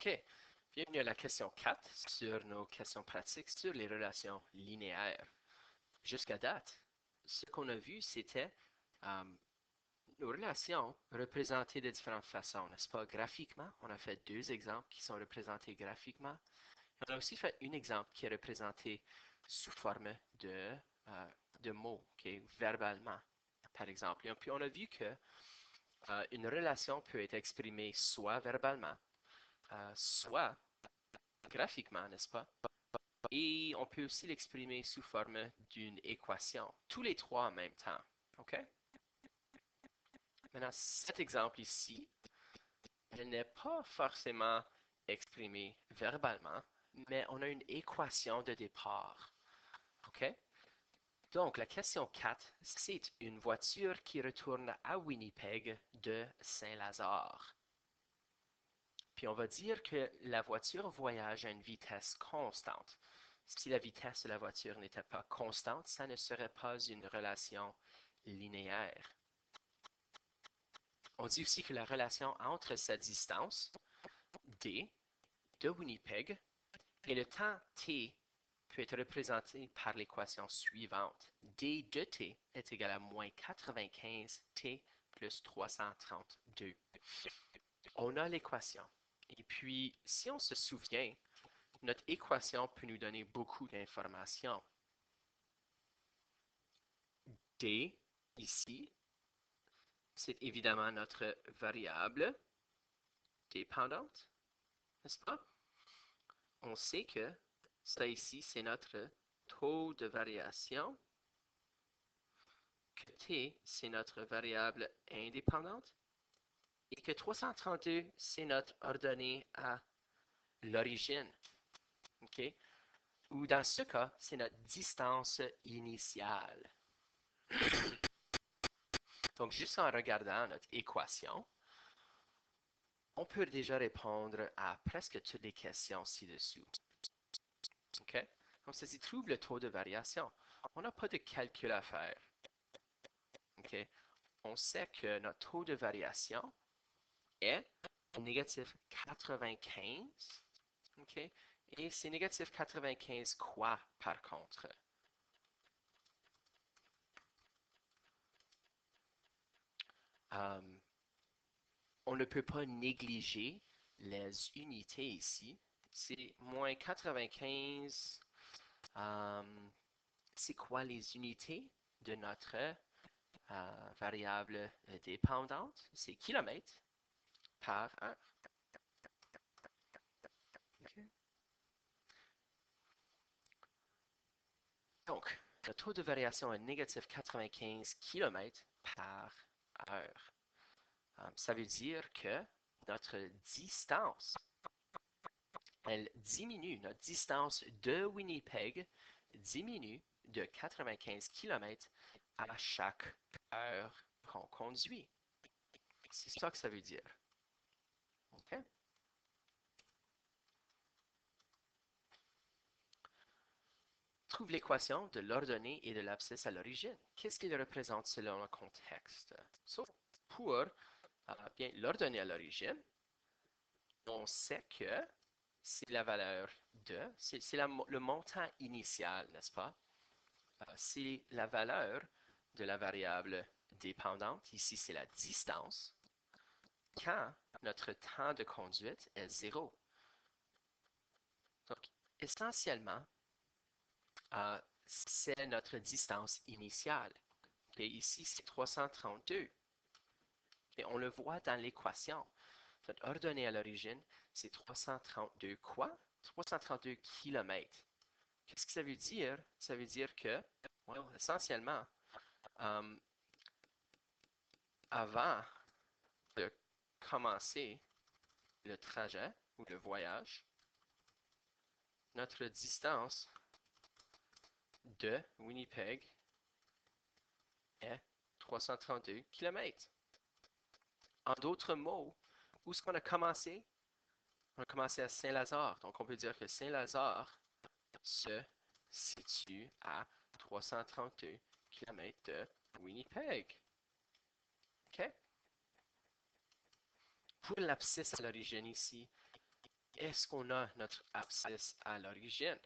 OK. Bienvenue à la question 4 sur nos questions pratiques sur les relations linéaires. Jusqu'à date, ce qu'on a vu, c'était nos relations représentées de différentes façons, n'est-ce pas? Graphiquement, on a fait 2 exemples qui sont représentés graphiquement. On a aussi fait un exemple qui est représenté sous forme de mots, okay? Verbalement, par exemple. Et puis on a vu que une relation peut être exprimée soit verbalement, soit graphiquement, n'est-ce pas? Et on peut aussi l'exprimer sous forme d'une équation, tous les trois en même temps. OK? Maintenant, cet exemple ici, je n'ai pas forcément exprimé verbalement, mais on a une équation de départ. OK? Donc, la question 4, c'est une voiture qui retourne à Winnipeg de Saint-Lazare. Puis on va dire que la voiture voyage à une vitesse constante. Si la vitesse de la voiture n'était pas constante, ça ne serait pas une relation linéaire. On dit aussi que la relation entre sa distance, d, de Winnipeg, et le temps t peut être représenté par l'équation suivante. d de t est égal à moins 95 t plus 332. On a l'équation. Et puis, si on se souvient, notre équation peut nous donner beaucoup d'informations. D, ici, c'est évidemment notre variable dépendante, n'est-ce pas? On sait que ça ici, c'est notre taux de variation, que t, c'est notre variable indépendante, et que 332, c'est notre ordonnée à l'origine. OK? Ou dans ce cas, c'est notre distance initiale. Donc, juste en regardant notre équation, on peut déjà répondre à presque toutes les questions ci-dessous. OK? Donc, ça dit trouve le taux de variation. On n'a pas de calcul à faire. OK? On sait que notre taux de variation est négatif 95. OK? Et c'est négatif 95 quoi, par contre? On ne peut pas négliger les unités ici. C'est moins 95. C'est quoi les unités de notre variable dépendante? C'est kilomètres par heure. Okay. Donc, le taux de variation est négatif 95 km par heure. Ça veut dire que notre distance, elle diminue. Notre distance de Winnipeg diminue de 95 km à chaque heure qu'on conduit. C'est ça que ça veut dire. OK? Trouve l'équation de l'ordonnée et de l'abscisse à l'origine. Qu'est-ce qu'il représente selon le contexte? Pour bien l'ordonnée à l'origine, on sait que c'est la valeur de, c'est le montant initial, n'est-ce pas? C'est la valeur de la variable dépendante. Ici, c'est la distance. Quand notre temps de conduite est 0. Donc, essentiellement, c'est notre distance initiale. Et ici, c'est 332. Et on le voit dans l'équation. Notre ordonnée à l'origine, c'est 332 quoi? 332 km. Qu'est-ce que ça veut dire? Ça veut dire que, well, essentiellement, avant de commencer le trajet ou le voyage, notre distance de Winnipeg est 332 km. En d'autres mots, où est-ce qu'on a commencé? On a commencé à Saint-Lazare. Donc, on peut dire que Saint-Lazare se situe à 332 km de Winnipeg. OK? Pour l'abscisse à l'origine ici, est-ce qu'on a notre abscisse à l'origine?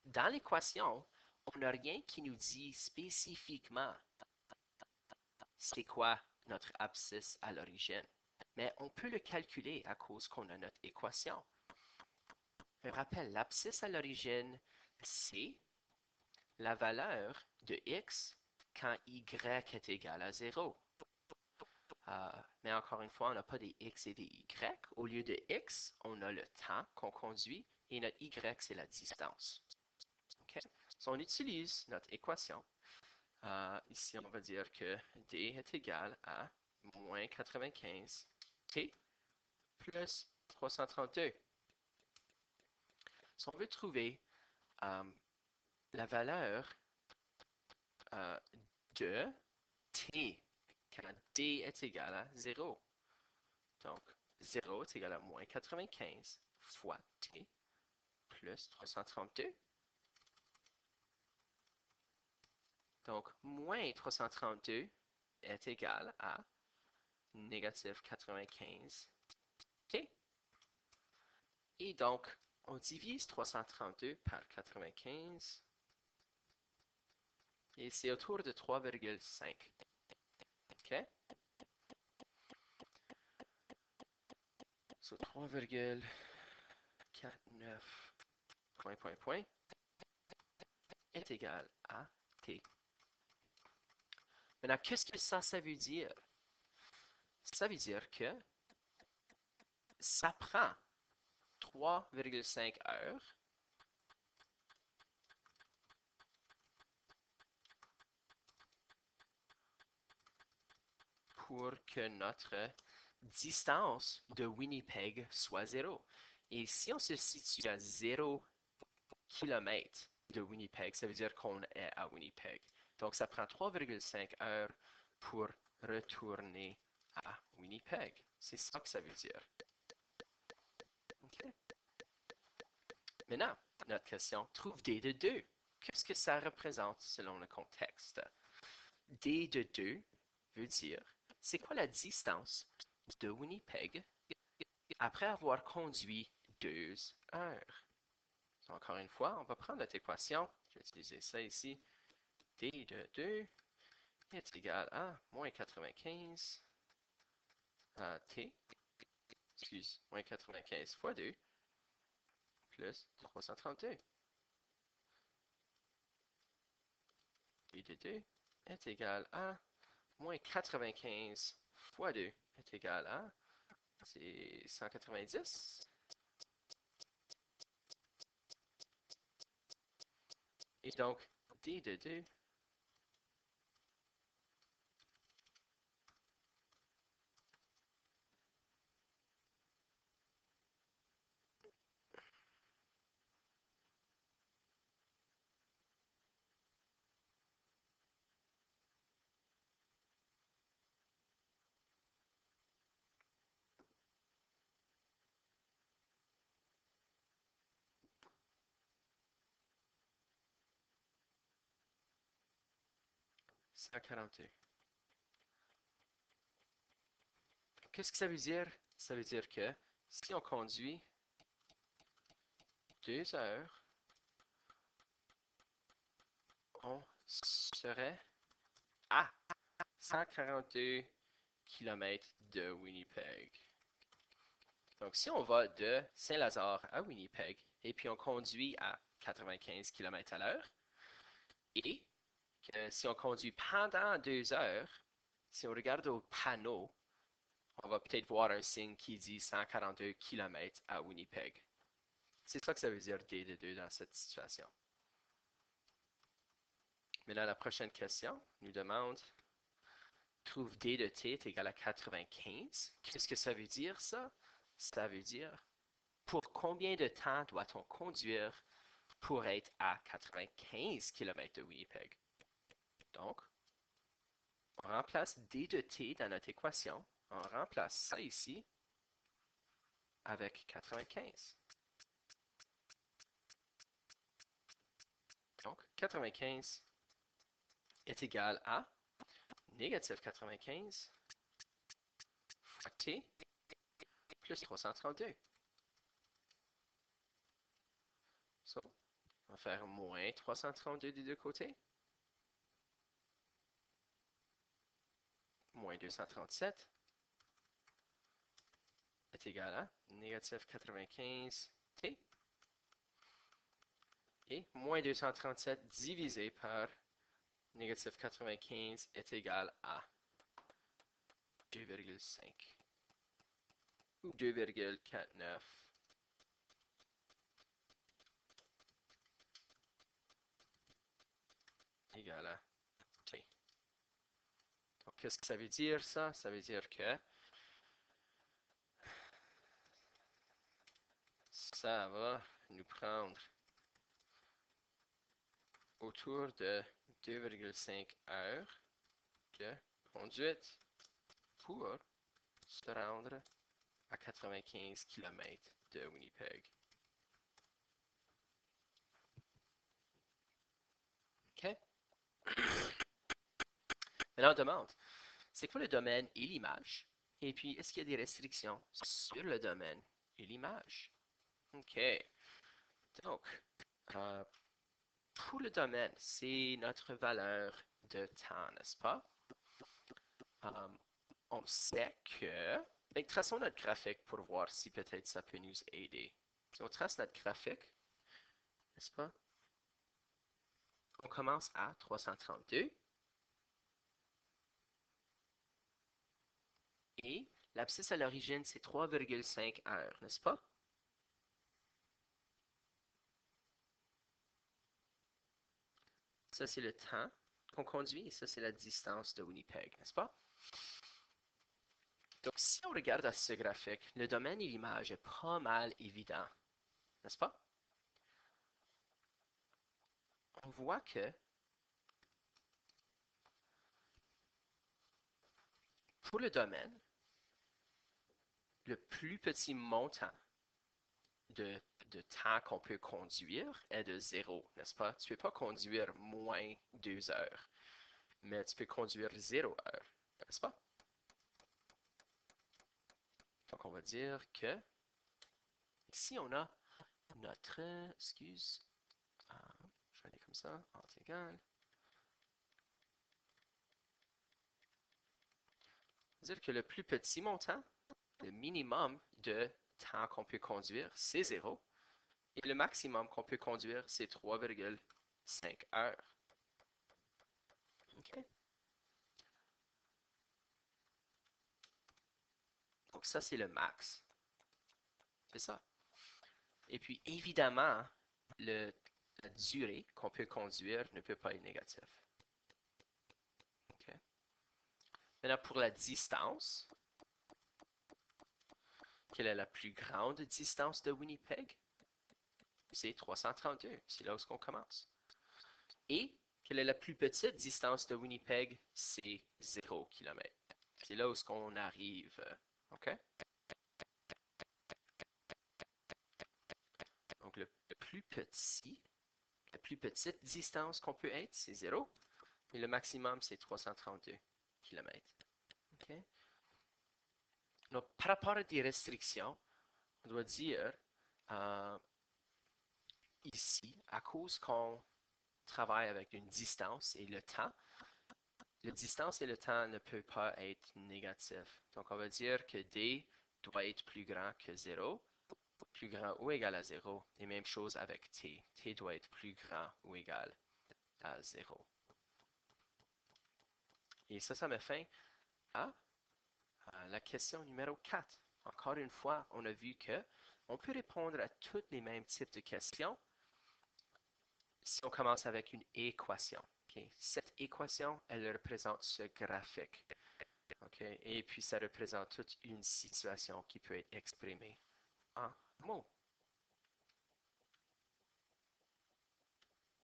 Dans l'équation, on n'a rien qui nous dit spécifiquement c'est quoi notre abscisse à l'origine. Mais on peut le calculer à cause qu'on a notre équation. Je rappelle, l'abscisse à l'origine, c'est la valeur de x quand y est égal à 0. Mais encore une fois, on n'a pas des x et des y. Au lieu de x, on a le temps qu'on conduit et notre y, c'est la distance. Okay? So, on utilise notre équation. Ici, on va dire que d est égal à moins 95 t plus 332. Si on veut trouver la valeur de t quand d est égal à 0. Donc, 0 est égal à moins 95 fois t plus 332. Donc, moins 332 est égal à négatif 95 t. Et donc, on divise 332 par 95 et c'est autour de 3,5. OK? So 3,49 point est égal à t. Maintenant, qu'est-ce que ça veut dire? Ça veut dire que ça prend 3,5 heures pour que notre distance de Winnipeg soit 0. Et si on se situe à 0 km de Winnipeg, ça veut dire qu'on est à Winnipeg. Donc, ça prend 3,5 heures pour retourner à Winnipeg. C'est ça que ça veut dire. Okay. Maintenant, notre question, trouve d de 2. Qu'est-ce que ça représente selon le contexte? D de 2 veut dire, c'est quoi la distance de Winnipeg après avoir conduit 2 heures? Encore une fois, on va prendre notre équation. Je vais utiliser ça ici. D de 2 est égal à moins 95 t, moins 95 fois 2 plus 332. D de 2 est égal à moins 95 fois 2 est égal à, c'est 190. Et donc, d de 2 142. Qu'est-ce que ça veut dire? Ça veut dire que si on conduit 2 heures, on serait à 142 km de Winnipeg. Donc, si on va de Saint-Lazare à Winnipeg et puis on conduit à 95 km à l'heure, et que si on conduit pendant 2 heures, si on regarde au panneau, on va peut-être voir un signe qui dit 142 km à Winnipeg. C'est ça que ça veut dire D de 2 dans cette situation. Maintenant, la prochaine question nous demande trouve D de t est égal à 95. Qu'est-ce que ça veut dire, ça? Ça veut dire pour combien de temps doit-on conduire pour être à 95 km de Winnipeg? Donc, on remplace D de t dans notre équation. On remplace ça ici avec 95. Donc, 95 est égal à négatif 95 fois t plus 332. So, on va faire moins 332 des deux côtés. Moins 237 est égal à négatif 95t. Et moins 237 divisé par négatif 95 est égal à 2,5 ou 2,49 égale à t. Donc, qu'est-ce que ça veut dire, ça? Ça veut dire que ça va nous prendre autour de 2,5 heures de conduite pour se rendre à 95 km de Winnipeg. OK? Maintenant, on demande, c'est quoi le domaine et l'image? Et puis, est-ce qu'il y a des restrictions sur le domaine et l'image? OK. Donc, euh, pour le domaine, c'est notre valeur de temps, n'est-ce pas? On sait que... Ben, traçons notre graphique pour voir si peut-être ça peut nous aider. Si on trace notre graphique, n'est-ce pas? On commence à 332. Et l'abscisse à l'origine, c'est 3,5 heures, n'est-ce pas? Ça, c'est le temps qu'on conduit et ça, c'est la distance de Winnipeg, n'est-ce pas? Donc, si on regarde à ce graphique, le domaine et l'image est pas mal évident, n'est-ce pas? On voit que pour le domaine, le plus petit montant de, de temps qu'on peut conduire est de 0, n'est-ce pas? Tu ne peux pas conduire moins 2 heures, mais tu peux conduire 0 heure, n'est-ce pas? Donc, on va dire que ici, on a notre, excuse, je vais aller comme ça, entre égal. Dire que le plus petit montant, le minimum de temps qu'on peut conduire, c'est 0. Et le maximum qu'on peut conduire, c'est 3,5 heures. OK? Donc ça, c'est le max. C'est ça. Et puis, évidemment, la durée qu'on peut conduire ne peut pas être négative. OK? Maintenant, pour la distance, quelle est la plus grande distance de Winnipeg? C'est 332. C'est là où on commence. Et quelle est la plus petite distance de Winnipeg? C'est 0 km. C'est là où on arrive. OK? Donc, le plus petit, la plus petite distance qu'on peut être, c'est 0. Et le maximum, c'est 332 km. OK? Donc, par rapport à des restrictions, on doit dire euh, ici, à cause qu'on travaille avec une distance et le temps, la distance et le temps ne peuvent pas être négatifs. Donc, on va dire que D doit être plus grand que 0, plus grand ou égal à 0. Et même chose avec T. T doit être plus grand ou égal à 0. Et ça met fin à la question numéro 4. Encore une fois, on a vu que on peut répondre à tous les mêmes types de questions si on commence avec une équation. Okay? Cette équation, elle représente ce graphique. Okay? Et puis, ça représente toute une situation qui peut être exprimée en mots.